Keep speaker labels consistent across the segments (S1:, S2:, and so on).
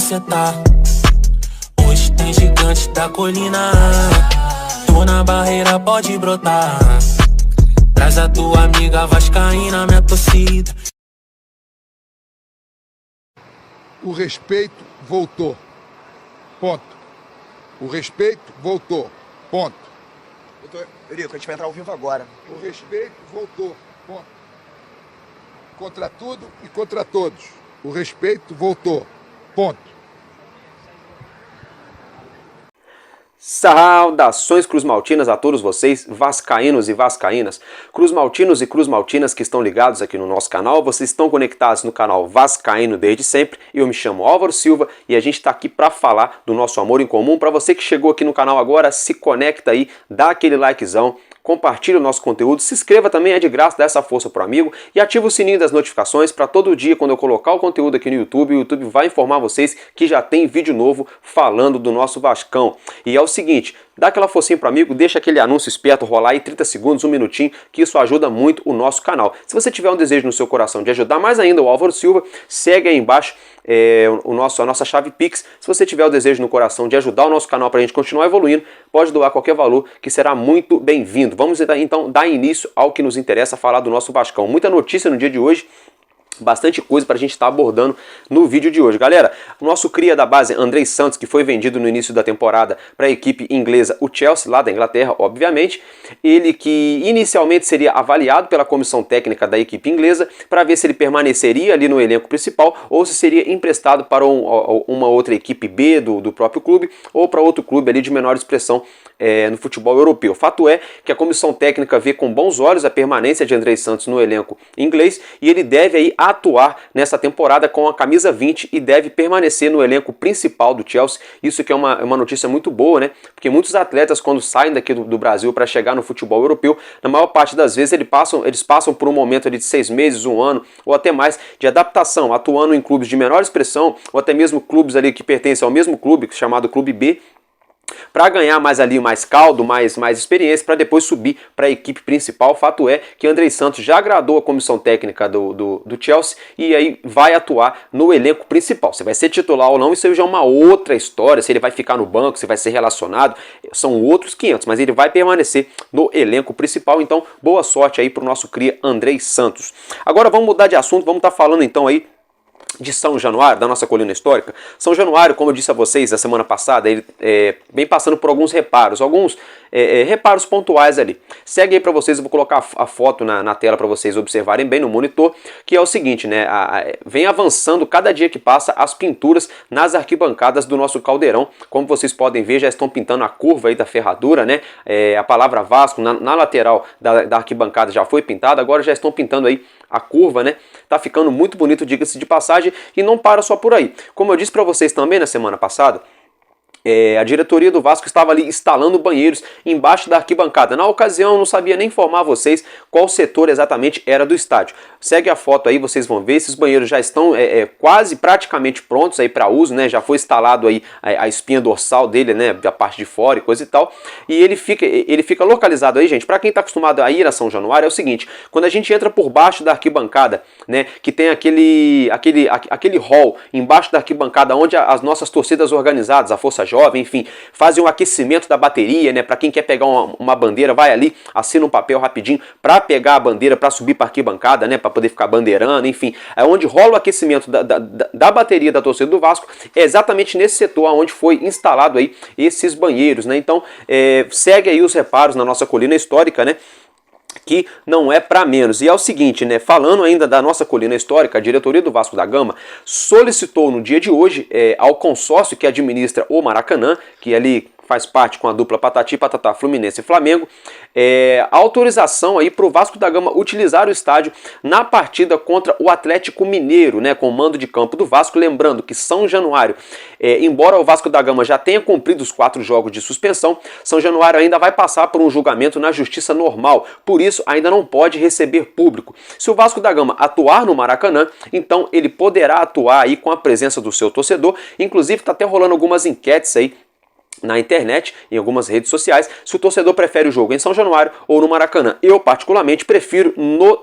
S1: cê tá. Hoje tem gigante da colina. Tô na barreira, pode brotar. Traz a tua amiga vascaína, minha torcida.
S2: O respeito voltou. Ponto. O respeito voltou. Ponto.
S3: Doutor Eurico, a gente vai entrar ao vivo agora.
S2: O respeito voltou. Ponto. Contra tudo e contra todos. O respeito voltou. Ponto.
S4: Saudações cruzmaltinas a todos vocês, vascaínos e vascaínas, cruzmaltinos e cruzmaltinas que estão ligados aqui no nosso canal. Vocês estão conectados no canal Vascaíno desde sempre. Eu me chamo Álvaro Silva e a gente está aqui para falar do nosso amor em comum. Para você que chegou aqui no canal agora, se conecta aí, dá aquele likezão, compartilha o nosso conteúdo, se inscreva também, é de graça, dá essa força pro amigo e ativa o sininho das notificações para todo dia quando eu colocar o conteúdo aqui no YouTube, o YouTube vai informar vocês que já tem vídeo novo falando do nosso Vascão. E é o seguinte, dá aquela forcinha pro amigo, deixa aquele anúncio esperto rolar aí 30 segundos, um minutinho, que isso ajuda muito o nosso canal. Se você tiver um desejo no seu coração de ajudar mais ainda o Álvaro Silva, segue aí embaixo a nossa chave Pix. Se você tiver o desejo no coração de ajudar o nosso canal para a gente continuar evoluindo, pode doar qualquer valor que será muito bem-vindo. Vamos então dar início ao que nos interessa, falar do nosso Vascão. Muita notícia no dia de hoje. Bastante coisa para a gente estar abordando no vídeo de hoje. Galera, o nosso cria da base, Andrei Santos, que foi vendido no início da temporada para a equipe inglesa, o Chelsea, lá da Inglaterra, obviamente. Ele que inicialmente seria avaliado pela comissão técnica da equipe inglesa para ver se ele permaneceria ali no elenco principal ou se seria emprestado para uma outra equipe B do próprio clube ou para outro clube ali de menor expressão no futebol europeu. Fato é que a comissão técnica vê com bons olhos a permanência de Andrei Santos no elenco inglês e ele deve aí atuar nessa temporada com a camisa 20 e deve permanecer no elenco principal do Chelsea. Isso que é uma notícia muito boa, né? Porque muitos atletas, quando saem daqui do Brasil para chegar no futebol europeu, na maior parte das vezes eles passam por um momento ali de 6 meses, um ano ou até mais de adaptação, atuando em clubes de menor expressão ou até mesmo clubes ali que pertencem ao mesmo clube, chamado Clube B, para ganhar mais caldo, mais experiência, para depois subir para a equipe principal. Fato é que Andrei Santos já agradou a comissão técnica do Chelsea e aí vai atuar no elenco principal. Se vai ser titular ou não, isso aí já é uma outra história. Se ele vai ficar no banco, se vai ser relacionado, são outros 500, mas ele vai permanecer no elenco principal. Então, boa sorte aí para o nosso cria Andrei Santos. Agora vamos mudar de assunto, vamos estar falando então aí de São Januário, da nossa colina histórica. São Januário, como eu disse a vocês na semana passada, ele vem passando por alguns reparos, reparos pontuais ali. Segue aí para vocês, eu vou colocar a foto na tela para vocês observarem bem no monitor, que é o seguinte, né? Vem avançando cada dia que passa as pinturas nas arquibancadas do nosso caldeirão. Como vocês podem ver, já estão pintando a curva aí da ferradura, né? A palavra Vasco na lateral da arquibancada já foi pintada, agora já estão pintando aí a curva, né? Tá ficando muito bonito, diga-se de passagem, e não para só por aí. Como eu disse para vocês também na semana passada, a diretoria do Vasco estava ali instalando banheiros embaixo da arquibancada. Na ocasião, eu não sabia nem informar vocês qual setor exatamente era do estádio. Segue a foto aí, vocês vão ver, esses banheiros já estão quase praticamente prontos aí para uso, né? Já foi instalado aí a espinha dorsal dele, né? Da parte de fora e coisa e tal. E ele fica localizado aí, gente, para quem está acostumado a ir a São Januário, é o seguinte: quando a gente entra por baixo da arquibancada, né? Que tem aquele hall embaixo da arquibancada onde as nossas torcidas organizadas, a Força Jovem, enfim, fazem um aquecimento da bateria, né? Para quem quer pegar uma bandeira, vai ali, assina um papel rapidinho para pegar a bandeira, para subir para a arquibancada, né? Para poder ficar bandeirando, enfim. É onde rola o aquecimento da bateria da torcida do Vasco, é exatamente nesse setor onde foi instalado aí esses banheiros, né? Então, segue aí os reparos na nossa colina histórica, né? Que não é para menos. E é o seguinte, né? Falando ainda da nossa colina histórica, a diretoria do Vasco da Gama solicitou no dia de hoje ao consórcio que administra o Maracanã, que ali faz parte com a dupla Patati, Patatá, Fluminense e Flamengo, autorização aí para o Vasco da Gama utilizar o estádio na partida contra o Atlético Mineiro, né, com o mando de campo do Vasco. Lembrando que São Januário, embora o Vasco da Gama já tenha cumprido os 4 jogos de suspensão, São Januário ainda vai passar por um julgamento na justiça normal, por isso ainda não pode receber público. Se o Vasco da Gama atuar no Maracanã, então ele poderá atuar aí com a presença do seu torcedor. Inclusive está até rolando algumas enquetes aí na internet, em algumas redes sociais, se o torcedor prefere o jogo em São Januário ou no Maracanã. Eu particularmente prefiro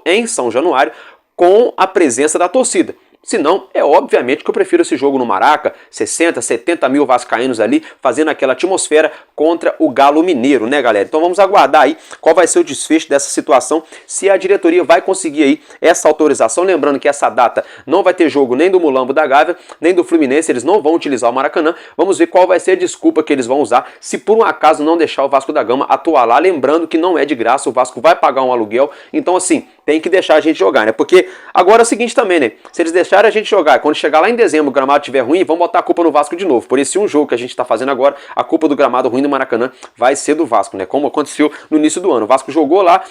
S4: em São Januário com a presença da torcida. Se não, é obviamente que eu prefiro esse jogo no Maraca, 60, 70 mil vascaínos ali, fazendo aquela atmosfera contra o Galo Mineiro, né, galera? Então vamos aguardar aí qual vai ser o desfecho dessa situação, se a diretoria vai conseguir aí essa autorização. Lembrando que essa data não vai ter jogo nem do Mulambo da Gávea, nem do Fluminense, eles não vão utilizar o Maracanã. Vamos ver qual vai ser a desculpa que eles vão usar, se por um acaso não deixar o Vasco da Gama atuar lá. Lembrando que não é de graça, o Vasco vai pagar um aluguel, então assim, tem que deixar a gente jogar, né? Porque agora é o seguinte também, né? Se eles deixarem a gente jogar, quando chegar lá em dezembro o gramado estiver ruim, vão botar a culpa no Vasco de novo. Por esse um jogo que a gente está fazendo agora, a culpa do gramado ruim do Maracanã vai ser do Vasco, né? Como aconteceu no início do ano. O Vasco jogou lá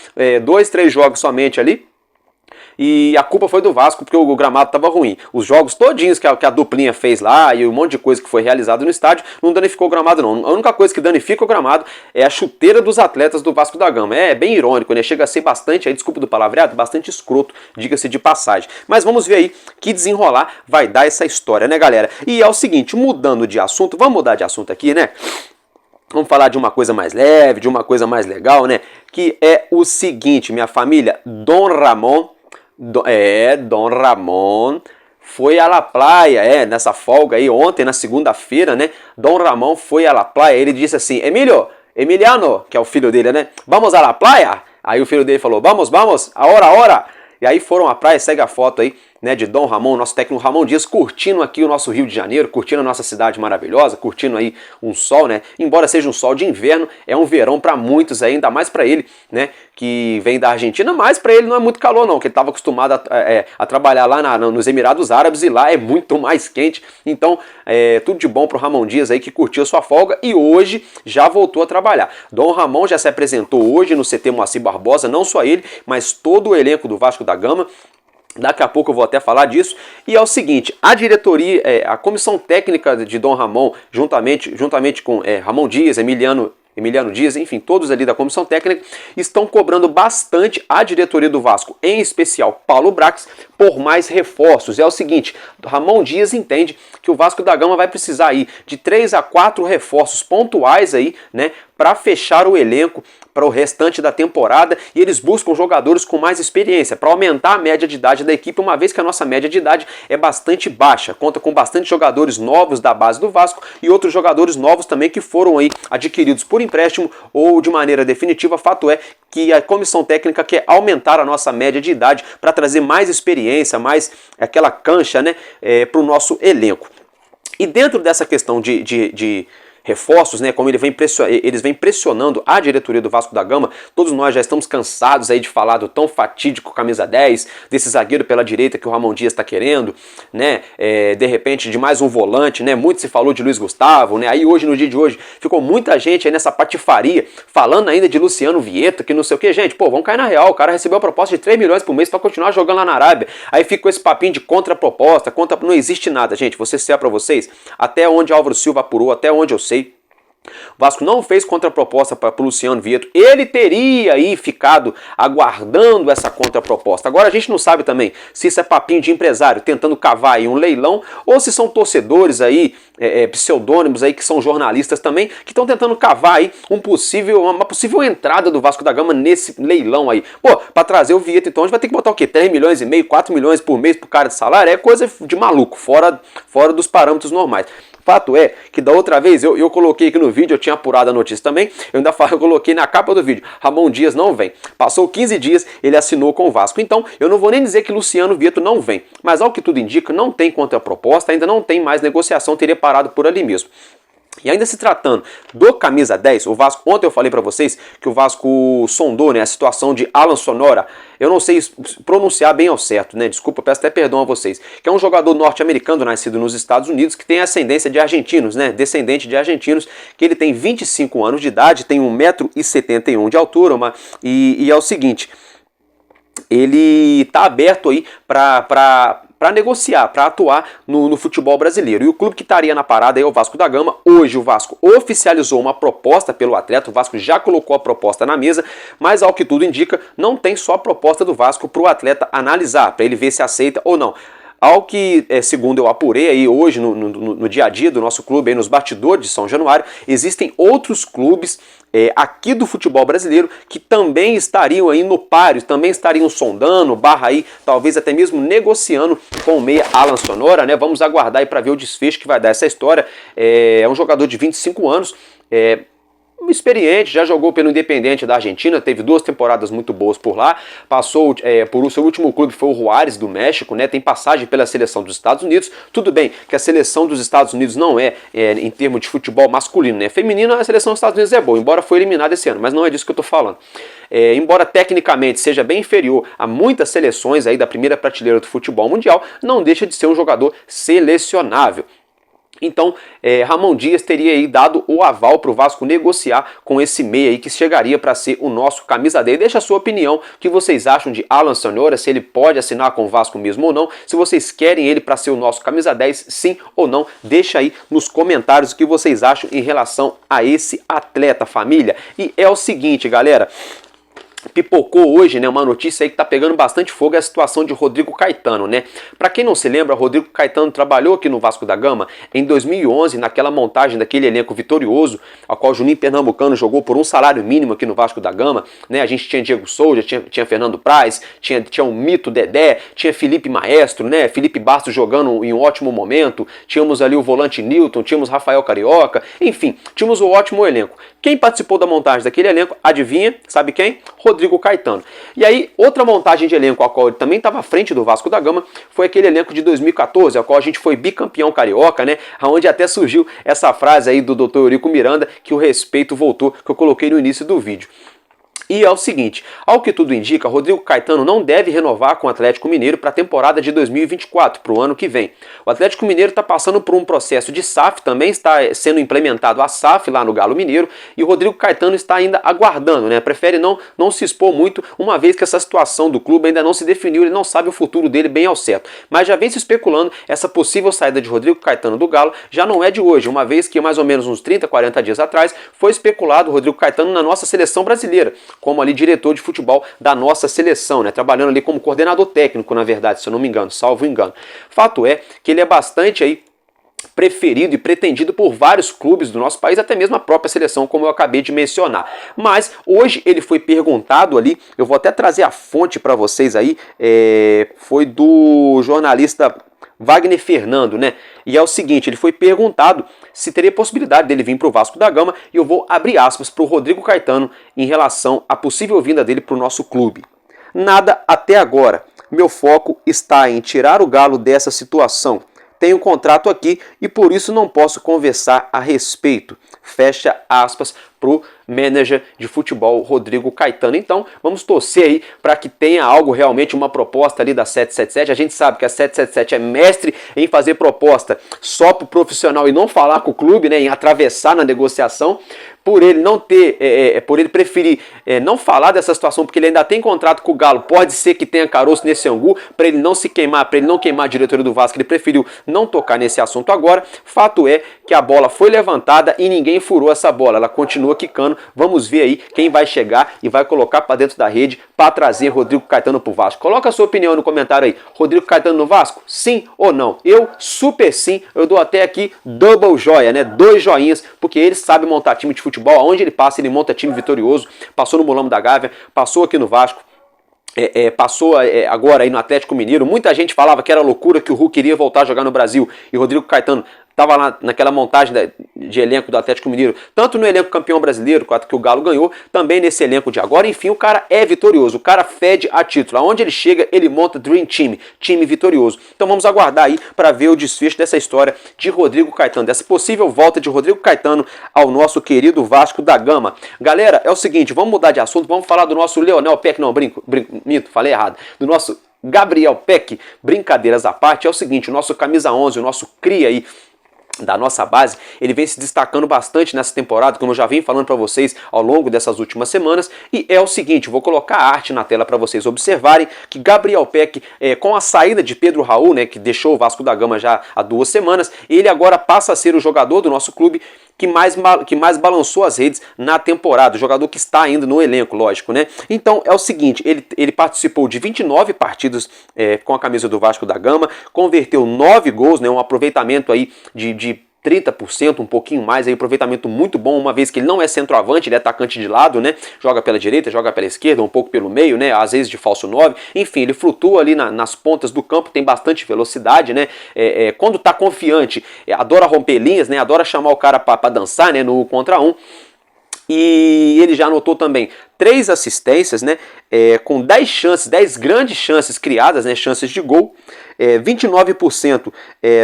S4: 2, 3 jogos somente ali, e a culpa foi do Vasco porque o gramado estava ruim. Os jogos todinhos que a duplinha fez lá e um monte de coisa que foi realizado no estádio não danificou o gramado não. A única coisa que danifica o gramado é a chuteira dos atletas do Vasco da Gama. É bem irônico, né? Chega a ser bastante, aí, desculpa do palavreado, bastante escroto, diga-se de passagem. Mas vamos ver aí que desenrolar vai dar essa história, né, galera? E é o seguinte, mudando de assunto, vamos mudar de assunto aqui, né? Vamos falar de uma coisa mais leve, de uma coisa mais legal, né? Que é o seguinte, minha família, Dom Ramon foi à La Playa, nessa folga aí, ontem, na segunda-feira, né? Dom Ramon foi à La Playa, ele disse assim, Emiliano, que é o filho dele, né? Vamos à La Playa? Aí o filho dele falou, vamos, a hora. E aí foram à praia, segue a foto aí, né, de Dom Ramon, nosso técnico Ramon Dias, curtindo aqui o nosso Rio de Janeiro, curtindo a nossa cidade maravilhosa, curtindo aí um sol, né, embora seja um sol de inverno, é um verão para muitos aí, ainda mais para ele, né, que vem da Argentina, mas para ele não é muito calor não, que ele estava acostumado a trabalhar lá nos Emirados Árabes e lá é muito mais quente, então tudo de bom pro Ramon Dias aí que curtiu a sua folga e hoje já voltou a trabalhar. Dom Ramon já se apresentou hoje no CT Moacir Barbosa, não só ele, mas todo o elenco do Vasco da Gama. Daqui a pouco eu vou até falar disso. E é o seguinte, a diretoria, a comissão técnica de Dom Ramon, juntamente com Ramon Dias, Emiliano Dias, enfim, todos ali da comissão técnica, estão cobrando bastante a diretoria do Vasco, em especial Paulo Brax, por mais reforços. É o seguinte, Ramon Dias entende que o Vasco da Gama vai precisar aí de 3 a 4 reforços pontuais aí, né, para fechar o elenco para o restante da temporada, e eles buscam jogadores com mais experiência, para aumentar a média de idade da equipe, uma vez que a nossa média de idade é bastante baixa, conta com bastante jogadores novos da base do Vasco e outros jogadores novos também que foram aí adquiridos por empréstimo ou de maneira definitiva. Fato é que a comissão técnica quer aumentar a nossa média de idade para trazer mais experiência, mais aquela cancha, né, para o nosso elenco. E dentro dessa questão de reforços, né, como eles vêm pressionando a diretoria do Vasco da Gama, todos nós já estamos cansados aí de falar do tão fatídico camisa 10, desse zagueiro pela direita que o Ramon Dias está querendo, né, de repente de mais um volante, né, muito se falou de Luiz Gustavo, né, aí hoje, no dia de hoje, ficou muita gente aí nessa patifaria, falando ainda de Luciano Vieta, que não sei o que, gente, pô, vamos cair na real, o cara recebeu a proposta de 3 milhões por mês para continuar jogando lá na Arábia, aí ficou esse papinho de contraproposta, não existe nada, gente, vou ser sincero pra vocês, até onde Álvaro Silva apurou, até onde eu sei, o Vasco não fez contraproposta para o Luciano Vieto. Ele teria aí ficado aguardando essa contraproposta. Agora a gente não sabe também se isso é papinho de empresário tentando cavar aí um leilão ou se são torcedores aí, pseudônimos aí que são jornalistas também, que estão tentando cavar aí uma possível entrada do Vasco da Gama nesse leilão aí. Pô, para trazer o Vieto então a gente vai ter que botar o quê? 3 milhões e meio, 4 milhões por mês pro cara de salário? É coisa de maluco, fora dos parâmetros normais. Fato é que da outra vez eu coloquei aqui no vídeo, eu tinha apurado a notícia também, eu coloquei na capa do vídeo, Ramon Dias não vem. Passou 15 dias, ele assinou com o Vasco. Então, eu não vou nem dizer que Luciano Vieto não vem, mas ao que tudo indica, não tem contraproposta, ainda não tem mais negociação, teria parado por ali mesmo. E ainda se tratando do camisa 10, o Vasco, ontem eu falei para vocês que o Vasco sondou, né, a situação de Alan Sonora, eu não sei pronunciar bem ao certo, né, desculpa, peço até perdão a vocês, que é um jogador norte-americano nascido nos Estados Unidos, que tem ascendência de argentinos, né, descendente de argentinos, que ele tem 25 anos de idade, tem 1,71 m de altura, e é o seguinte, ele está aberto aí para negociar, para atuar no futebol brasileiro. E o clube que estaria na parada é o Vasco da Gama. Hoje o Vasco oficializou uma proposta pelo atleta, o Vasco já colocou a proposta na mesa, mas ao que tudo indica, não tem só a proposta do Vasco para o atleta analisar, para ele ver se aceita ou não. ao que, segundo eu apurei aí hoje no dia a dia do nosso clube, aí nos bastidores de São Januário, existem outros clubes aqui do futebol brasileiro que também estariam aí no páreo, também estariam sondando, barra aí, talvez até mesmo negociando com o meia Alan Sonora, né? Vamos aguardar aí para ver o desfecho que vai dar essa história. É um jogador de 25 anos, experiente, já jogou pelo Independiente da Argentina, teve 2 temporadas muito boas por lá, passou por o seu último clube foi o Juárez do México, né? Tem passagem pela seleção dos Estados Unidos. Tudo bem que a seleção dos Estados Unidos não em termos de futebol masculino, né? Feminino, a seleção dos Estados Unidos é boa, embora foi eliminada esse ano, mas não é disso que eu tô falando. Embora tecnicamente seja bem inferior a muitas seleções aí da primeira prateleira do futebol mundial, não deixa de ser um jogador selecionável. Então, Ramon Dias teria aí dado o aval para o Vasco negociar com esse meia aí que chegaria para ser o nosso camisa 10. Deixa a sua opinião, o que vocês acham de Alan Sonora, se ele pode assinar com o Vasco mesmo ou não, se vocês querem ele para ser o nosso camisa 10, sim ou não, deixa aí nos comentários o que vocês acham em relação a esse atleta, família. E é o seguinte, galera, pipocou hoje, né, uma notícia aí que tá pegando bastante fogo, é a situação de Rodrigo Caetano, né? Para quem não se lembra, Rodrigo Caetano trabalhou aqui no Vasco da Gama em 2011, naquela montagem daquele elenco vitorioso, a qual o Juninho Pernambucano jogou por um salário mínimo aqui no Vasco da Gama, né? A gente tinha Diego Souza, tinha Fernando Praz, tinha um mito Dedé, tinha Felipe Maestro, né? Felipe Bastos jogando em um ótimo momento, tínhamos ali o volante Newton, tínhamos Rafael Carioca, enfim, tínhamos um ótimo elenco. Quem participou da montagem daquele elenco, adivinha? Sabe quem? Rodrigo Caetano. E aí, outra montagem de elenco, a qual ele também estava à frente do Vasco da Gama, foi aquele elenco de 2014, a qual a gente foi bicampeão carioca, né? Onde até surgiu essa frase aí do Dr. Eurico Miranda, que o respeito voltou, que eu coloquei no início do vídeo. E é o seguinte, ao que tudo indica, Rodrigo Caetano não deve renovar com o Atlético Mineiro para a temporada de 2024, para o ano que vem. O Atlético Mineiro está passando por um processo de SAF, também está sendo implementado a SAF lá no Galo Mineiro, e o Rodrigo Caetano está ainda aguardando, né? Prefere não se expor muito, uma vez que essa situação do clube ainda não se definiu, ele não sabe o futuro dele bem ao certo. Mas já vem se especulando essa possível saída de Rodrigo Caetano do Galo, já não é de hoje, uma vez que mais ou menos uns 30, 40 dias atrás, foi especulado o Rodrigo Caetano na nossa seleção brasileira, como ali diretor de futebol da nossa seleção, né? Trabalhando ali como coordenador técnico, na verdade, se eu não me engano, salvo engano. Fato é que ele é bastante aí preferido e pretendido por vários clubes do nosso país, até mesmo a própria seleção, como eu acabei de mencionar. Mas hoje ele foi perguntado ali, eu vou até trazer a fonte para vocês aí, foi do jornalista Wagner Fernando, né? E é o seguinte, ele foi perguntado se teria possibilidade dele vir para o Vasco da Gama, e eu vou abrir aspas para o Rodrigo Caetano em relação à possível vinda dele para o nosso clube. Nada até agora. Meu foco está em tirar o Galo dessa situação. Tenho um contrato aqui e por isso não posso conversar a respeito. Fecha aspas pro manager de futebol Rodrigo Caetano. Então vamos torcer aí para que tenha algo realmente, uma proposta ali da 777. A gente sabe que a 777 é mestre em fazer proposta só pro profissional e não falar com o clube, né, em atravessar na negociação. Por ele não ter, por ele preferir não falar dessa situação, porque ele ainda tem contrato com o Galo, pode ser que tenha caroço nesse angu, para ele não se queimar, para ele não queimar a diretoria do Vasco, ele preferiu não tocar nesse assunto agora. Fato é que a bola foi levantada e ninguém furou essa bola, ela continua quicando. Vamos ver aí quem vai chegar e vai colocar para dentro da rede para trazer Rodrigo Caetano pro Vasco. Coloca a sua opinião no comentário aí. Rodrigo Caetano no Vasco? Sim ou não? Eu, super sim. Eu dou até aqui double joia, né? 2 joinhas, porque ele sabe montar time de futebol. Aonde ele passa, ele monta time vitorioso. Passou no Molamo da Gávea, passou aqui no Vasco. Passou agora aí no Atlético Mineiro. Muita gente falava que era loucura, que o Hulk queria voltar a jogar no Brasil, e Rodrigo Caetano estava lá naquela montagem de elenco do Atlético Mineiro, tanto no elenco campeão brasileiro, que o Galo ganhou, também nesse elenco de agora. Enfim, o cara é vitorioso, o cara fede a título. Aonde ele chega, ele monta Dream Team, time vitorioso. Então vamos aguardar aí para ver o desfecho dessa história de Rodrigo Caetano, dessa possível volta de Rodrigo Caetano ao nosso querido Vasco da Gama. Galera, é o seguinte, vamos mudar de assunto, vamos falar do nosso Leonel Peck, não, minto, falei errado, do nosso Gabriel Peck. Brincadeiras à parte, é o seguinte, o nosso camisa 11, o nosso cria aí da nossa base, ele vem se destacando bastante nessa temporada, como eu já vim falando para vocês ao longo dessas últimas semanas. E é o seguinte, vou colocar a arte na tela para vocês observarem que Gabriel Peck, com a saída de Pedro Raul, né, que deixou o Vasco da Gama já há 2 semanas, ele agora passa a ser o jogador do nosso clube que mais balançou as redes na temporada, o jogador que está ainda no elenco, lógico, né? Então é o seguinte, ele participou de 29 partidas com a camisa do Vasco da Gama, converteu 9 gols, né? Um aproveitamento aí de 30%, um pouquinho mais, aí, aproveitamento muito bom, uma vez que ele não é centroavante, ele é atacante de lado, né? Joga pela direita, joga pela esquerda, um pouco pelo meio, né? Às vezes de falso 9, enfim, ele flutua ali nas pontas do campo, tem bastante velocidade, né? Quando tá confiante, adora romper linhas, né? Adora chamar o cara para dançar, né? No 1 contra 1. E ele já anotou também 3 assistências, né? Com 10 chances, 10 grandes chances criadas, né? Chances de gol. 29%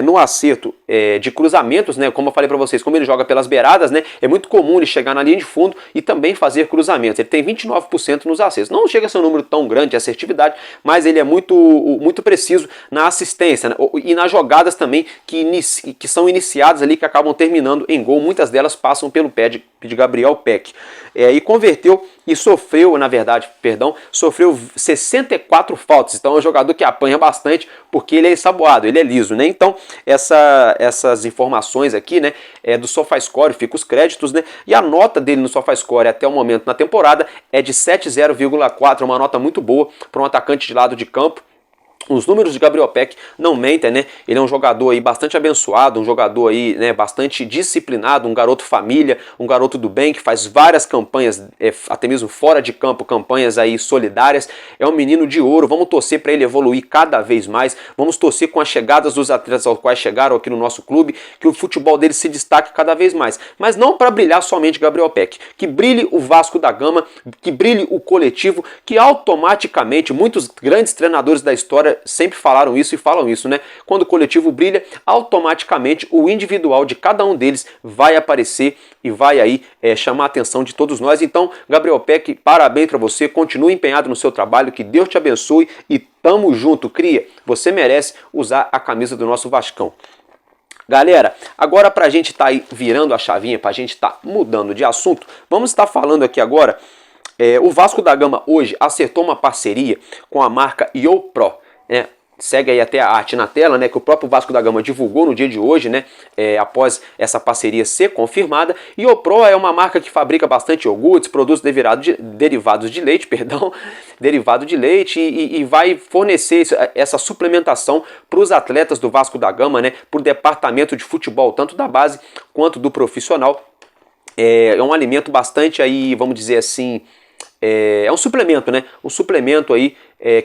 S4: no acerto de cruzamentos, né? Como eu falei para vocês, como ele joga pelas beiradas, né? É muito comum ele chegar na linha de fundo e também fazer cruzamentos. Ele tem 29% nos acertos. Não chega a ser um número tão grande de assertividade, mas ele é muito preciso na assistência, né? E nas jogadas também que são iniciadas ali, que acabam terminando em gol. Muitas delas passam pelo pé de Gabriel Peck. E converteu e sofreu 64 faltas. Então é um jogador que apanha bastante porque ele é ensaboado, ele é liso, né? Então essas informações aqui, né, do SofaScore, fica os créditos, né? E a nota dele no SofaScore até o momento na temporada é de 7,0,4, uma nota muito boa para um atacante de lado de campo. Os números de Gabriel Peck não mentem, né? Ele é um jogador aí bastante abençoado, um jogador aí, né, bastante disciplinado, um garoto família, um garoto do bem que faz várias campanhas, até mesmo fora de campo, campanhas aí solidárias. É um menino de ouro, vamos torcer para ele evoluir cada vez mais, vamos torcer com as chegadas dos atletas aos quais chegaram aqui no nosso clube, que o futebol dele se destaque cada vez mais. Mas não para brilhar somente Gabriel Peck, que brilhe o Vasco da Gama, que brilhe o coletivo, que automaticamente muitos grandes treinadores da história sempre falaram isso e falam isso, né? Quando o coletivo brilha, automaticamente o individual de cada um deles vai aparecer e vai aí chamar a atenção de todos nós. Então, Gabriel Peck, parabéns para você, continue empenhado no seu trabalho, que Deus te abençoe e tamo junto, cria. Você merece usar a camisa do nosso Vascão. Galera, agora para a gente estar aí virando a chavinha, para a gente estar mudando de assunto, vamos estar falando aqui agora. O Vasco da Gama hoje acertou uma parceria com a marca YoPro. Segue aí até a arte na tela, né, que o próprio Vasco da Gama divulgou no dia de hoje, né, após essa parceria ser confirmada. E o Pro é uma marca que fabrica bastante iogurtes, produz derivados de leite, e vai fornecer essa suplementação para os atletas do Vasco da Gama, né, para o departamento de futebol, tanto da base quanto do profissional. É um alimento bastante aí, vamos dizer assim, é um suplemento, né? Um suplemento aí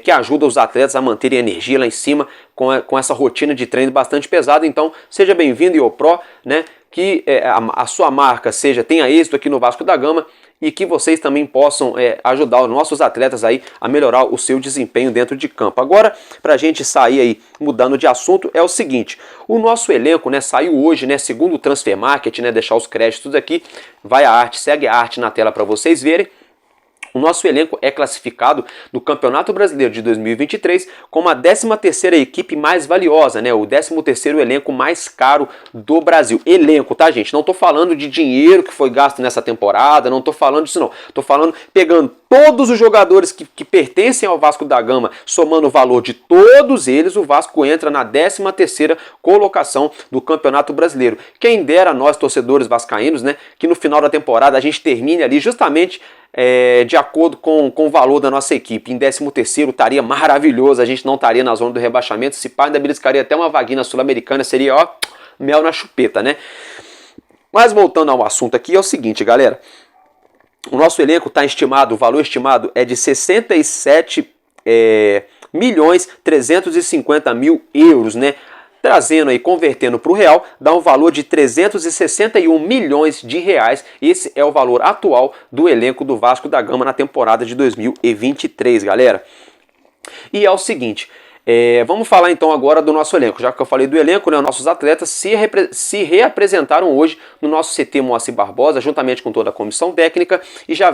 S4: que ajuda os atletas a manterem energia lá em cima com essa rotina de treino bastante pesada. Então, seja bem-vindo, YoPro, né? Que a sua marca tenha êxito aqui no Vasco da Gama e que vocês também possam ajudar os nossos atletas aí a melhorar o seu desempenho dentro de campo. Agora, para a gente sair aí mudando de assunto, é o seguinte: o nosso elenco, né, saiu hoje, né, segundo o Transfer Market, né, deixar os créditos aqui, segue a arte na tela para vocês verem. O nosso elenco é classificado no Campeonato Brasileiro de 2023 como a 13ª equipe mais valiosa, né? O 13º elenco mais caro do Brasil. Elenco, tá, gente? Não tô falando de dinheiro que foi gasto nessa temporada, não tô falando disso não. Tô falando pegando todos os jogadores que pertencem ao Vasco da Gama, somando o valor de todos eles, o Vasco entra na 13ª colocação do Campeonato Brasileiro. Quem dera nós, torcedores vascaínos, né, que no final da temporada a gente termine ali justamente de acordo com o valor da nossa equipe. Em 13º estaria maravilhoso, a gente não estaria na zona do rebaixamento, se pá, ainda beliscaria até uma vaguinha sul-americana, seria, ó, mel na chupeta, né? Mas voltando ao assunto aqui, é o seguinte, galera. O nosso elenco está estimado, o valor estimado é de 67.350.000 euros, né? Trazendo aí, convertendo para o real, dá um valor de 361 milhões de reais. Esse é o valor atual do elenco do Vasco da Gama na temporada de 2023, galera. E é o seguinte, vamos falar então agora do nosso elenco. Já que eu falei do elenco, né, nossos atletas se reapresentaram hoje no nosso CT Moacir Barbosa, juntamente com toda a comissão técnica, e já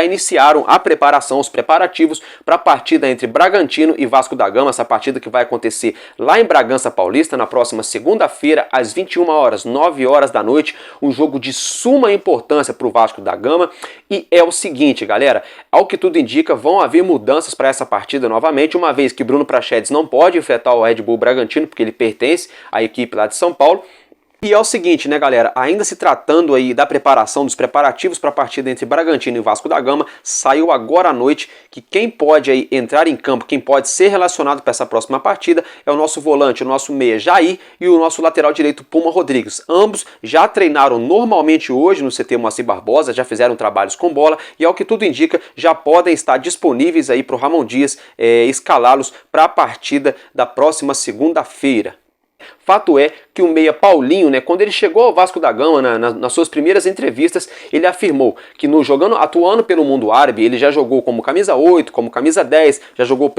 S4: iniciaram a preparação, os preparativos para a partida entre Bragantino e Vasco da Gama, essa partida que vai acontecer lá em Bragança Paulista, na próxima segunda-feira, às 21 horas, 9 horas da noite, um jogo de suma importância para o Vasco da Gama. E é o seguinte, galera, ao que tudo indica, vão haver mudanças para essa partida novamente, uma vez que Bruno Prachedes não pode enfrentar o Red Bull Bragantino, porque ele pertence à equipe lá de São Paulo. E é o seguinte, né, galera, ainda se tratando aí da preparação, dos preparativos para a partida entre Bragantino e Vasco da Gama, saiu agora à noite que quem pode aí entrar em campo, quem pode ser relacionado para essa próxima partida é o nosso volante, o nosso meia Jair e o nosso lateral direito Puma Rodrigues. Ambos já treinaram normalmente hoje no CT Moacir Barbosa, já fizeram trabalhos com bola e ao que tudo indica já podem estar disponíveis aí para o Ramon Dias escalá-los para a partida da próxima segunda-feira. Fato é que o meia Paulinho, né, quando ele chegou ao Vasco da Gama, nas suas primeiras entrevistas, ele afirmou que atuando pelo mundo árabe, ele já jogou como camisa 8, como camisa 10, já jogou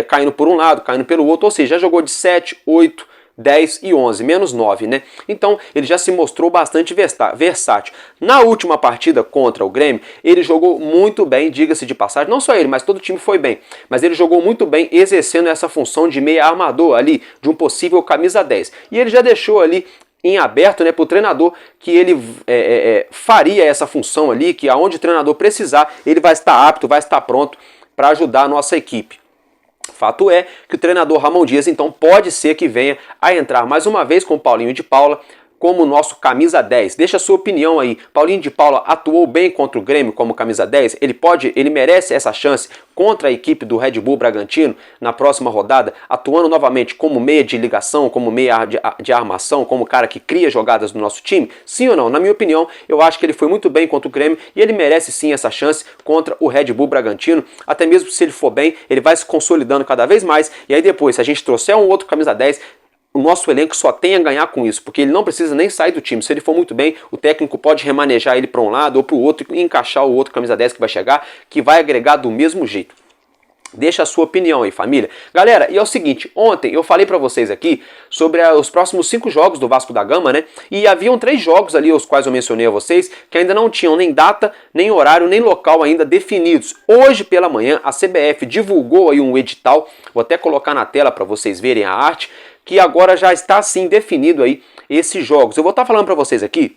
S4: caindo por um lado, caindo pelo outro, ou seja, já jogou de 7, 8, 10 e 11, menos 9, né? Então ele já se mostrou bastante versátil. Na última partida contra o Grêmio, ele jogou muito bem, diga-se de passagem, não só ele, mas todo o time foi bem, mas ele jogou muito bem exercendo essa função de meia armador ali, de um possível camisa 10. E ele já deixou ali em aberto, né, para o treinador que ele faria essa função ali, que aonde o treinador precisar, ele vai estar apto, vai estar pronto para ajudar a nossa equipe. Fato é que o treinador Ramon Dias, então, pode ser que venha a entrar mais uma vez com o Paulinho de Paula como nosso camisa 10. Deixa a sua opinião aí. Paulinho de Paula atuou bem contra o Grêmio como camisa 10? Ele merece essa chance contra a equipe do Red Bull Bragantino na próxima rodada, atuando novamente como meia de ligação, como meia de armação, como cara que cria jogadas no nosso time? Sim ou não? Na minha opinião, eu acho que ele foi muito bem contra o Grêmio e ele merece sim essa chance contra o Red Bull Bragantino. Até mesmo se ele for bem, ele vai se consolidando cada vez mais e aí depois, se a gente trouxer um outro camisa 10, o nosso elenco só tem a ganhar com isso, porque ele não precisa nem sair do time. Se ele for muito bem, o técnico pode remanejar ele para um lado ou para o outro e encaixar o outro camisa 10 que vai chegar, que vai agregar do mesmo jeito. Deixa a sua opinião aí, família. Galera, e é o seguinte, ontem eu falei pra vocês aqui sobre os próximos 5 jogos do Vasco da Gama, né? E haviam 3 jogos ali, os quais eu mencionei a vocês, que ainda não tinham nem data, nem horário, nem local ainda definidos. Hoje pela manhã, a CBF divulgou aí um edital, vou até colocar na tela para vocês verem a arte, que agora já está sim definido aí esses jogos. Eu vou estar falando para vocês aqui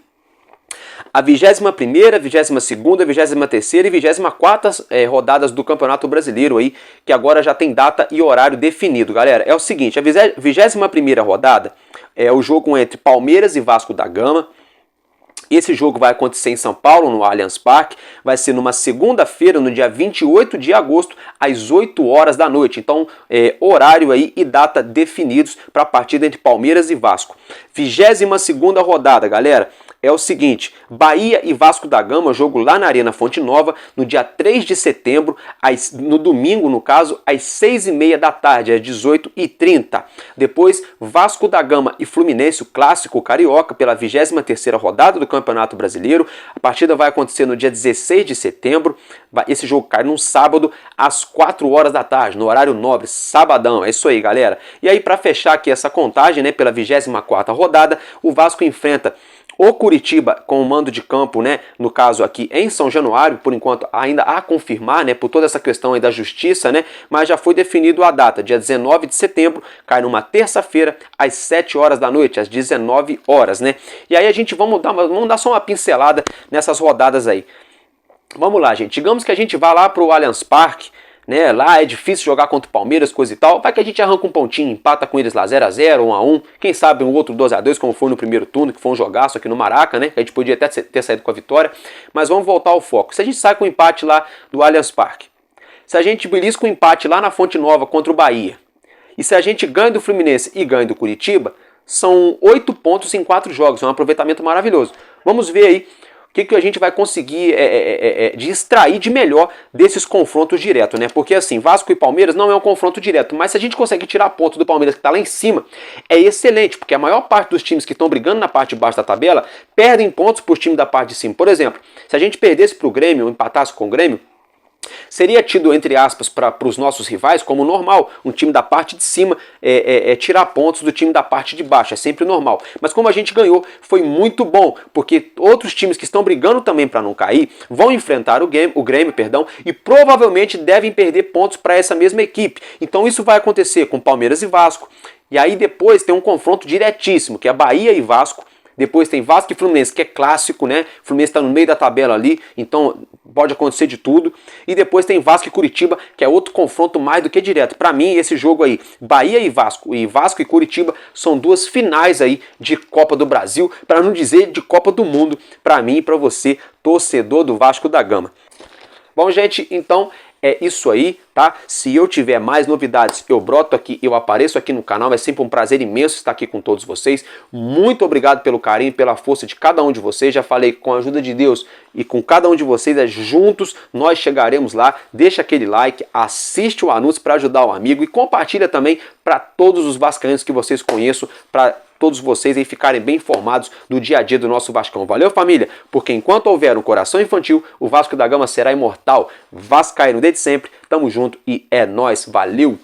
S4: a 21ª, 22ª, 23ª e 24ª rodadas do Campeonato Brasileiro aí, que agora já tem data e horário definido, galera. É o seguinte, a 21ª rodada é o jogo entre Palmeiras e Vasco da Gama. Esse jogo vai acontecer em São Paulo, no Allianz Parque, vai ser numa segunda-feira, no dia 28 de agosto, às 8 horas da noite. Então, horário aí e data definidos para a partida entre Palmeiras e Vasco. 22ª rodada, galera, é o seguinte, Bahia e Vasco da Gama, jogo lá na Arena Fonte Nova, no dia 3 de setembro, no domingo, no caso, às 6h30 da tarde, às 18h30. Depois, Vasco da Gama e Fluminense, o clássico carioca, pela 23ª rodada do Campeonato Brasileiro. A partida vai acontecer no dia 16 de setembro. Esse jogo cai num sábado, às 4 horas da tarde, no horário nobre, sabadão. É isso aí, galera. E aí, para fechar aqui essa contagem, né, pela 24ª rodada, o Vasco enfrenta o Curitiba com o mando de campo, né, no caso aqui em São Januário, por enquanto ainda a confirmar, né, por toda essa questão aí da justiça, né, mas já foi definido a data, dia 19 de setembro, cai numa terça-feira, às 7 horas da noite, às 19 horas, né. E aí a gente vamos dar só uma pincelada nessas rodadas aí. Vamos lá, gente, digamos que a gente vá lá para o Allianz Parque, né, lá é difícil jogar contra o Palmeiras, coisa e tal, vai que a gente arranca um pontinho, empata com eles lá 0x0, 1x1, quem sabe um outro 2x2, como foi no primeiro turno, que foi um jogaço aqui no Maraca, né, que a gente podia até ter saído com a vitória, mas vamos voltar ao foco. Se a gente sai com o empate lá do Allianz Parque, se a gente belisca um empate lá na Fonte Nova contra o Bahia, e se a gente ganha do Fluminense e ganha do Curitiba, são 8 pontos em 4 jogos, é um aproveitamento maravilhoso. Vamos ver aí o que a gente vai conseguir de extrair de melhor desses confrontos diretos, né? Porque assim, Vasco e Palmeiras não é um confronto direto, mas se a gente consegue tirar ponto do Palmeiras que está lá em cima, é excelente, porque a maior parte dos times que estão brigando na parte de baixo da tabela perdem pontos para os times da parte de cima. Por exemplo, se a gente perdesse para o Grêmio, ou empatasse com o Grêmio, seria tido, entre aspas, para os nossos rivais como normal, um time da parte de cima tirar pontos do time da parte de baixo, é sempre normal. Mas como a gente ganhou, foi muito bom, porque outros times que estão brigando também para não cair, vão enfrentar o Grêmio, e provavelmente devem perder pontos para essa mesma equipe. Então isso vai acontecer com Palmeiras e Vasco, e aí depois tem um confronto diretíssimo, que é Bahia e Vasco, Depois tem Vasco e Fluminense, que é clássico, né? O Fluminense está no meio da tabela ali, então pode acontecer de tudo. E depois tem Vasco e Curitiba, que é outro confronto mais do que direto. Para mim, esse jogo aí, Bahia e Vasco e Curitiba, são duas finais aí de Copa do Brasil, para não dizer de Copa do Mundo, para mim e para você, torcedor do Vasco da Gama. Bom, gente, então é isso aí, tá? Se eu tiver mais novidades, eu broto aqui, eu apareço aqui no canal. É sempre um prazer imenso estar aqui com todos vocês. Muito obrigado pelo carinho, pela força de cada um de vocês. Já falei, com a ajuda de Deus e com cada um de vocês, juntos nós chegaremos lá. Deixa aquele like, assiste o anúncio para ajudar o amigo e compartilha também para todos os vascaínos que vocês conheçam, para todos vocês aí ficarem bem informados do dia a dia do nosso Vascão. Valeu, família? Porque enquanto houver um coração infantil, o Vasco da Gama será imortal. Vascaíno desde sempre, tamo junto e é nóis, valeu!